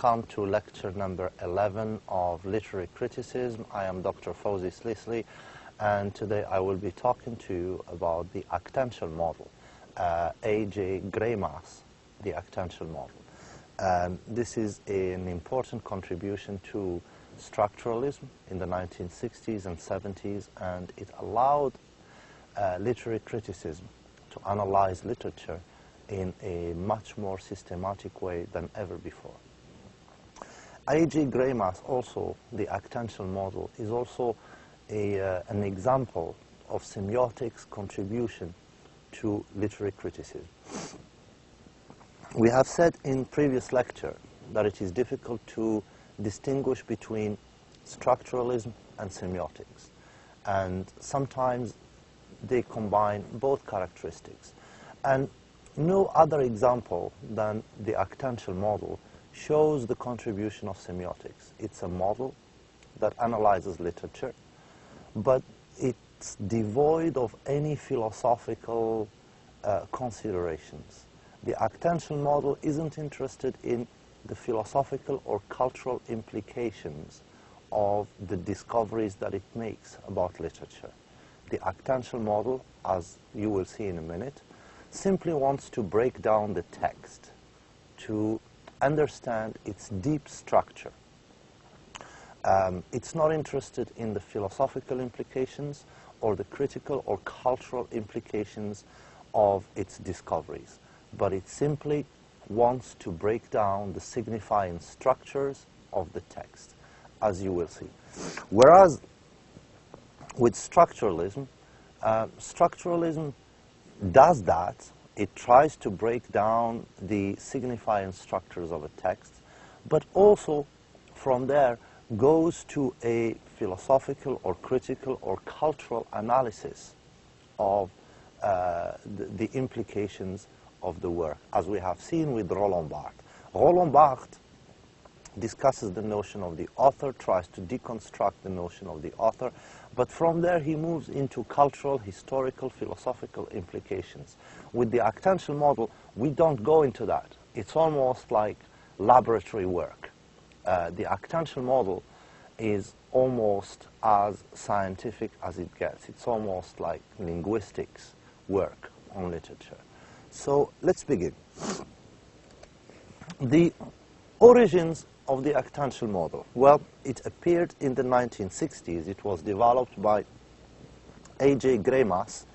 Welcome to lecture number 11 of literary criticism. I am Dr. Fouzi Slisli, and today I will be talking to you about the actential model, A.J. Greimas, the actential model. This is an important contribution to structuralism in the 1960s and 70s, and it allowed literary criticism to analyze literature in a much more systematic way than ever before. A.J. Greimas, also the actential model, is also an example of semiotics contribution to literary criticism. We have said in previous lecture that it is difficult to distinguish between structuralism and semiotics, and sometimes they combine both characteristics. And no other example than the actential model shows the contribution of semiotics. It's a model that analyzes literature, but it's devoid of any philosophical considerations. The actential model isn't interested in the philosophical or cultural implications of the discoveries that it makes about literature. The actential model, as you will see in a minute, simply wants to break down the text to understand its deep structure. It's not interested in the philosophical implications or the critical or cultural implications of its discoveries, but it simply wants to break down the signifying structures of the text, as you will see. Whereas with structuralism, structuralism does that. It tries to break down the signifying structures of a text, but also from there goes to a philosophical or critical or cultural analysis of the implications of the work, as we have seen with Roland Barthes. Roland Barthes discusses the notion of the author, tries to deconstruct the notion of the author, but from there he moves into cultural, historical, philosophical implications. With the actential model, we don't go into that. It's almost like laboratory work. The actential model is almost as scientific as it gets. It's almost like linguistics work on literature. So let's begin. The origins of the actential model. Well, it appeared in the 1960s. It was developed by A.J. Greimas,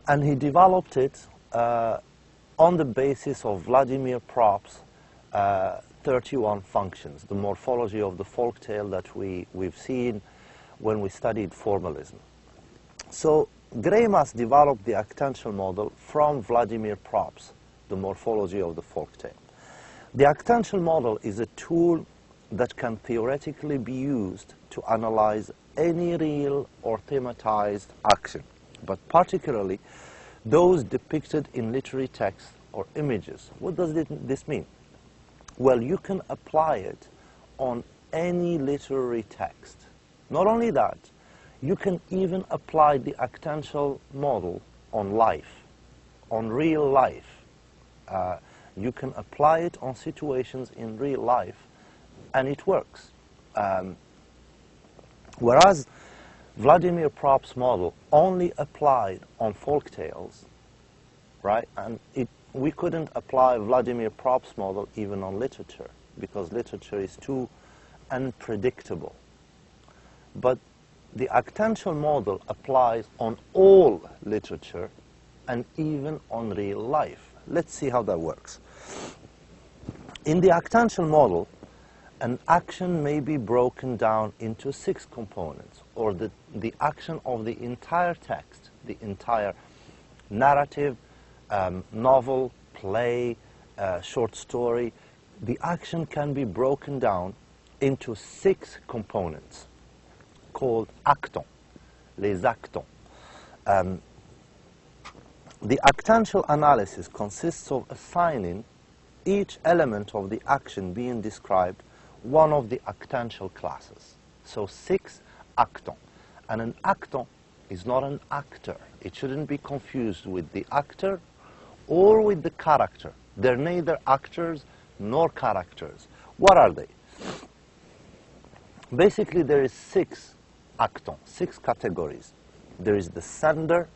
and he developed it on the basis of Vladimir Propp's 31 functions, the morphology of the folktale that we've seen when we studied formalism. So Greimas developed the actential model from Vladimir Propp's the morphology of the folktale. The actential model is a tool that can theoretically be used to analyze any real or thematized action, but particularly those depicted in literary text or images. What does this mean? Well, you can apply it on any literary text. Not only that, you can even apply the actential model on life, on real life. You can apply it on situations in real life, and it works. Whereas Vladimir Propp's model only applied on folktales, right? And we couldn't apply Vladimir Propp's model even on literature, because literature is too unpredictable. But the actential model applies on all literature and even on real life. Let's see how that works. In the actential model, an action may be broken down into 6 components, or the action of the entire text, the entire narrative, novel, play, short story. The action can be broken down into 6 components called actons, les actons. The actential analysis consists of assigning each element of the action being described one of the actential classes. So 6 actons. And an acton is not an actor. It shouldn't be confused with the actor or with the character. They're neither actors nor characters. What are they? Basically, there is 6 actons, 6 categories. There is the sender,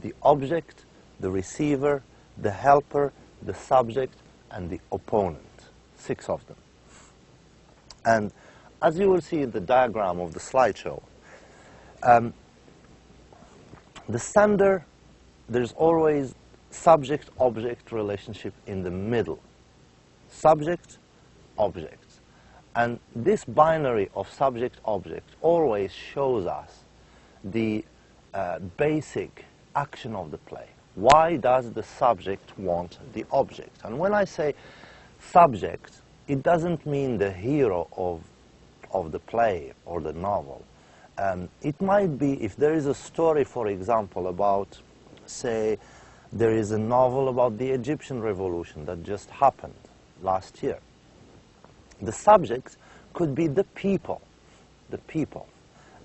the object, the receiver, the helper, the subject, and the opponent. 6 of them. And as you will see in the diagram of the slideshow, the sender, there's always subject-object relationship in the middle. Subject, object. And this binary of subject-object always shows us the basic action of the play. Why does the subject want the object? And when I say subject, it doesn't mean the hero of the play or the novel. It might be, if there is a story, for example, about, say, there is a novel about the Egyptian revolution that just happened last year. The subject could be the people,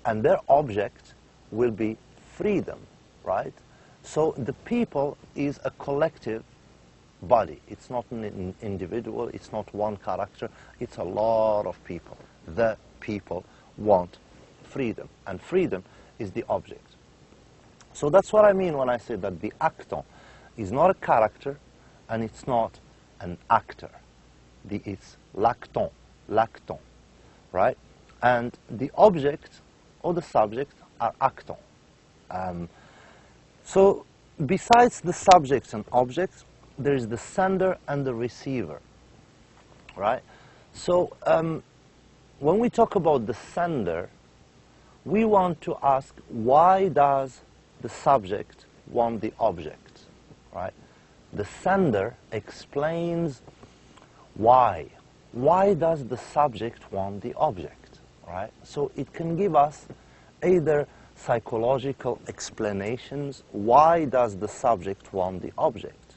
and their object will be freedom, right? So the people is a collective body. It's not an individual, it's not one character, it's a lot of people. The people want freedom, and freedom is the object. So that's what I mean when I say that the acton is not a character and it's not an actor. It's l'acton, right? And the object or the subject are acton. So besides the subjects and objects, there is the sender and the receiver, right? So when we talk about the sender, we want to ask, why does the subject want the object, right? The sender explains why. Why does the subject want the object, right? So it can give us either psychological explanations. Why does the subject want the object?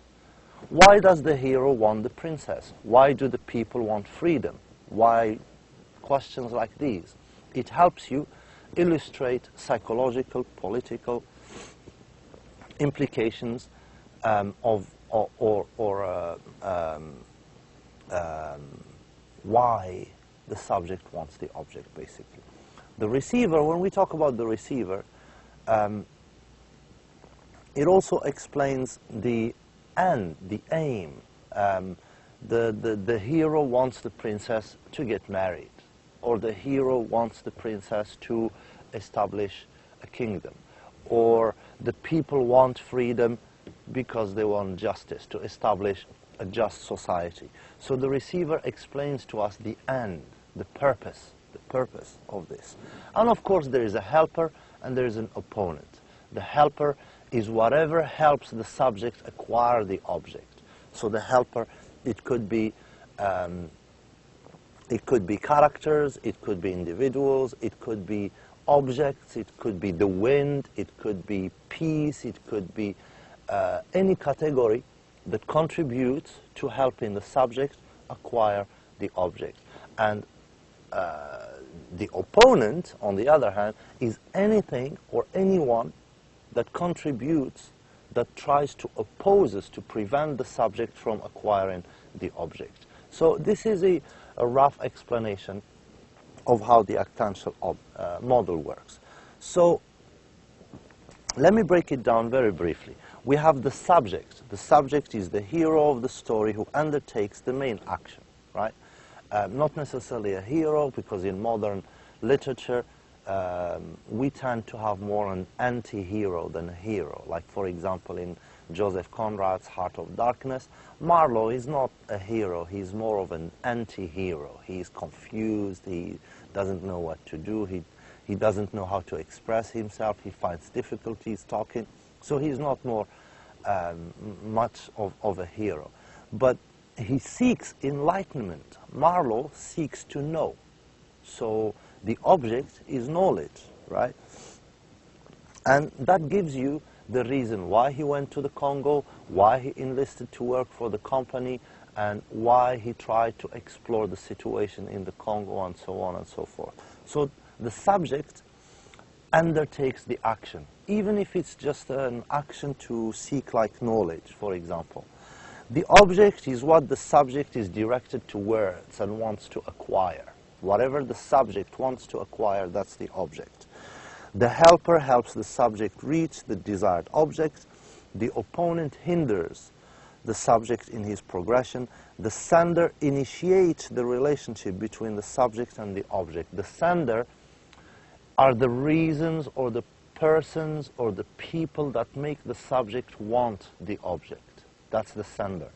Why does the hero want the princess? Why do the people want freedom? Why? Questions like these. It helps you illustrate psychological, political implications of why the subject wants the object, basically. The receiver, when we talk about the receiver, it also explains the end, the aim. The hero wants the princess to get married, or the hero wants the princess to establish a kingdom, or the people want freedom because they want justice, to establish a just society. So the receiver explains to us the end, the purpose of this. And of course there is a helper and there is an opponent. The helper is whatever helps the subject acquire the object. So the helper, it could be characters, it could be individuals, it could be objects, it could be the wind, it could be peace, it could be any category that contributes to helping the subject acquire the object. And the opponent, on the other hand, is anything or anyone that contributes, that tries to oppose us, to prevent the subject from acquiring the object. So this is a rough explanation of how the actantial model works. So let me break it down very briefly. We have the subject. The subject is the hero of the story who undertakes the main action, right? Not necessarily a hero, because in modern literature we tend to have more an anti-hero than a hero. Like, for example, in Joseph Conrad's Heart of Darkness, Marlowe is not a hero, he's more of an anti-hero. He's confused, he doesn't know what to do, he doesn't know how to express himself, he finds difficulties talking, so he's not more much of a hero. But he seeks enlightenment. Marlowe seeks to know. So the object is knowledge, right? And that gives you the reason why he went to the Congo, why he enlisted to work for the company, and why he tried to explore the situation in the Congo, and so on and so forth. So the subject undertakes the action, even if it's just an action to seek like knowledge, for example. The object is what the subject is directed towards and wants to acquire. Whatever the subject wants to acquire, that's the object. The helper helps the subject reach the desired object. The opponent hinders the subject in his progression. The sender initiates the relationship between the subject and the object. The sender are the reasons or the persons or the people that make the subject want the object. That's the sender.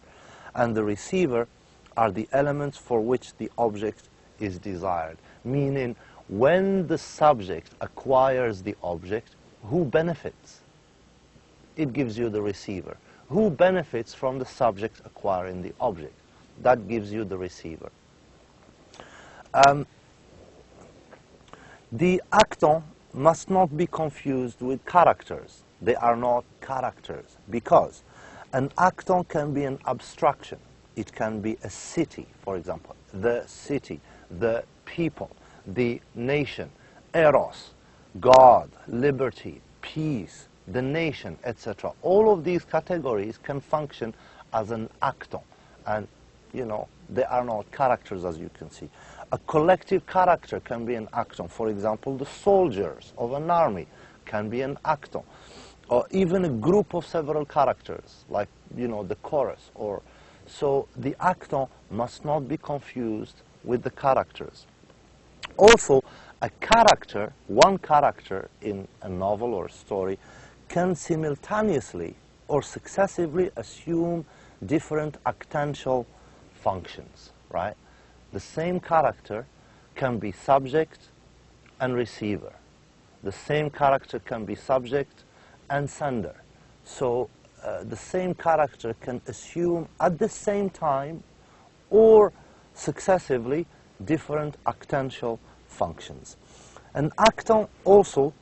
And the receiver are the elements for which the object is desired. Meaning, when the subject acquires the object, who benefits? It gives you the receiver. Who benefits from the subject acquiring the object? That gives you the receiver. The acton must not be confused with characters. They are not characters, because an acton can be an abstraction. It can be a city, for example, the city, the people, the nation, eros, God, liberty, peace, the nation, etc. All of these categories can function as an acton, and they are not characters, as you can see. A collective character can be an acton. For example, the soldiers of an army can be an acton, or even a group of several characters, like the chorus. So the acton must not be confused with the characters. Also, a character, one character in a novel or a story, can simultaneously or successively assume different actential functions, right? The same character can be subject and receiver. The same character can be subject and sender. So the same character can assume at the same time or successively different actential functions. An acton also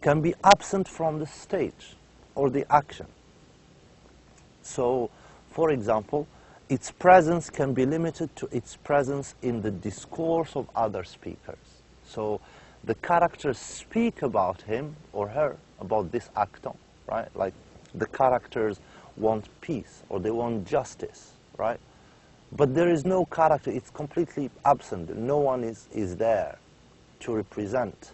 can be absent from the stage or the action. So, for example, its presence can be limited to its presence in the discourse of other speakers. So the characters speak about him or her, about this acton, right? Like the characters want peace or they want justice, right? But there is no character, it's completely absent. No one is there to represent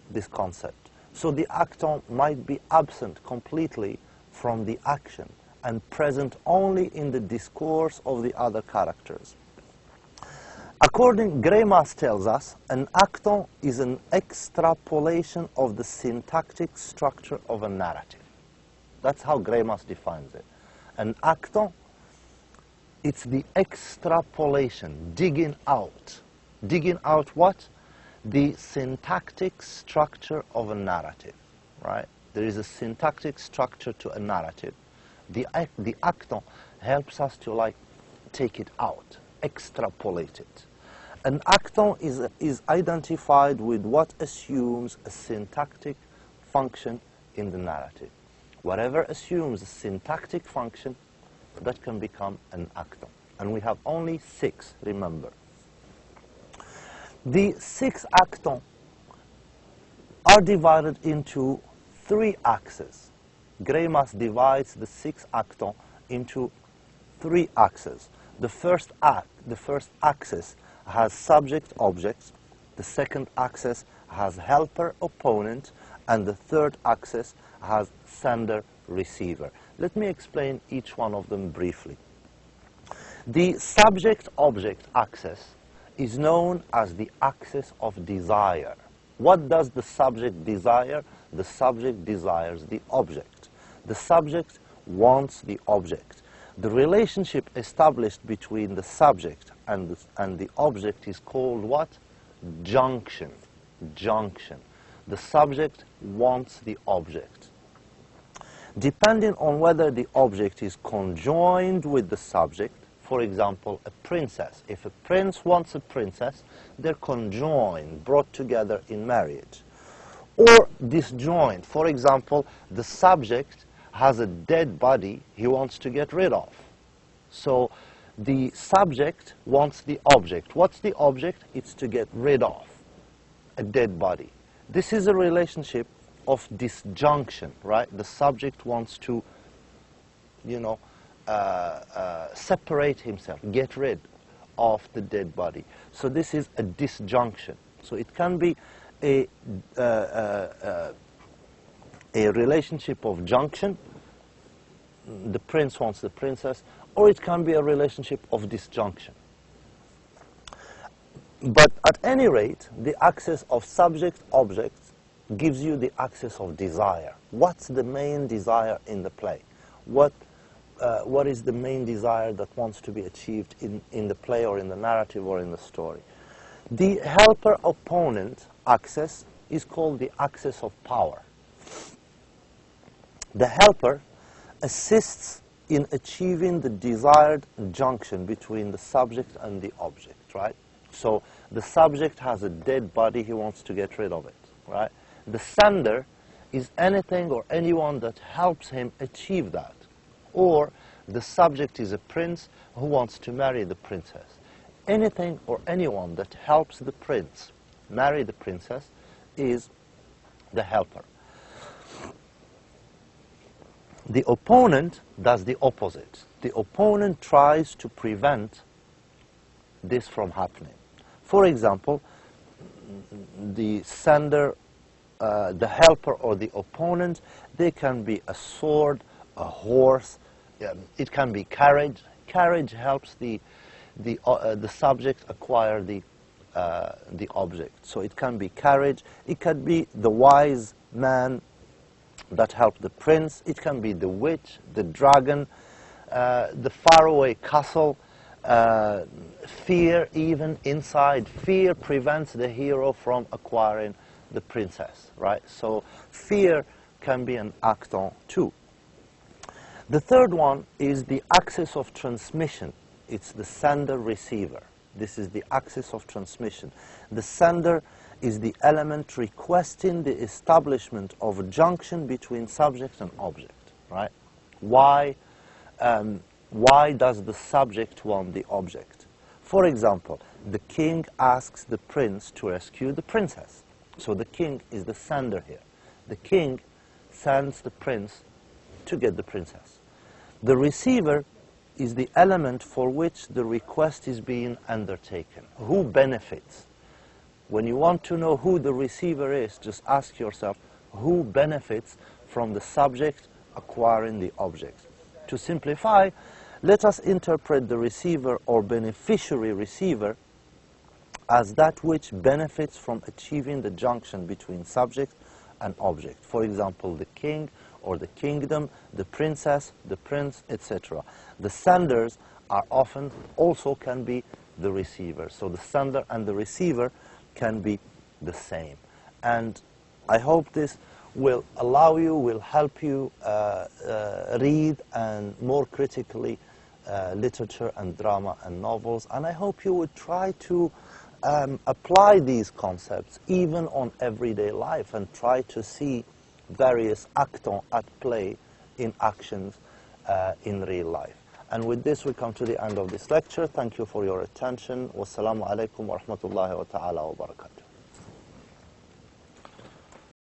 this concept. So the acton might be absent completely from the action and present only in the discourse of the other characters. Greimas tells us, an acton is an extrapolation of the syntactic structure of a narrative. That's how Greimas defines it. An acton, it's the extrapolation, digging out. Digging out what? The syntactic structure of a narrative, right? There is a syntactic structure to a narrative. The acton helps us to take it out, extrapolate it. An acton is identified with what assumes a syntactic function in the narrative. Whatever assumes a syntactic function, that can become an acton. And we have only 6, remember. The 6 actons are divided into 3 axes. Greimas divides the 6 actons into 3 axes. The first axis has subject-object, the second axis has helper-opponent, and the third axis has sender-receiver. Let me explain each one of them briefly. The subject-object axis is known as the axis of desire. What does the subject desire? The subject desires the object. The subject wants the object. The relationship established between the subject and the object is called what? Junction. Junction. The subject wants the object. Depending on whether the object is conjoined with the subject, for example, a princess. If a prince wants a princess, they're conjoined, brought together in marriage. Or disjoined. For example, the subject has a dead body he wants to get rid of. So the subject wants the object. What's the object? It's to get rid of a dead body. This is a relationship of disjunction, right? The subject wants to, separate himself, get rid of the dead body. So this is a disjunction. So it can be a relationship of junction, the prince wants the princess, or it can be a relationship of disjunction. But at any rate, the axis of subject-object gives you the axis of desire. What's the main desire in the play? What is the main desire that wants to be achieved in the play or in the narrative or in the story? The helper-opponent axis is called the axis of power. The helper assists in achieving the desired junction between the subject and the object, right? So the subject has a dead body, he wants to get rid of it, right? The sender is anything or anyone that helps him achieve that. Or the subject is a prince who wants to marry the princess. Anything or anyone that helps the prince marry the princess is the helper. The opponent does the opposite. The opponent tries to prevent this from happening. For example, the sender, the helper or the opponent, they can be a sword, a horse, it can be carriage. Carriage helps the subject acquire the object. So it can be carriage, it can be the wise man that helped the prince, it can be the witch, the dragon, the faraway castle, fear even inside. Fear prevents the hero from acquiring the princess, right? So fear can be an acton too. The third one is the axis of transmission. It's the sender-receiver. This is the axis of transmission. The sender is the element requesting the establishment of a junction between subject and object, right? Why does the subject want the object? For example, the king asks the prince to rescue the princess. So the king is the sender here. The king sends the prince to get the princess. The receiver is the element for which the request is being undertaken. Who benefits? When you want to know who the receiver is, just ask yourself, who benefits from the subject acquiring the object? To simplify, let us interpret the receiver or beneficiary receiver as that which benefits from achieving the junction between subject and object. For example, the king or the kingdom, the princess, the prince, etc. The senders are often also can be the receiver. So the sender and the receiver can be the same. And I hope this will allow you, will help you read and more critically literature and drama and novels. And I hope you would try to apply these concepts even on everyday life and try to see various actons at play in actions in real life. And with this, we come to the end of this lecture. Thank you for your attention. Wassalamu alaikum wa rahmatullahi wa ta'ala wa barakatuh.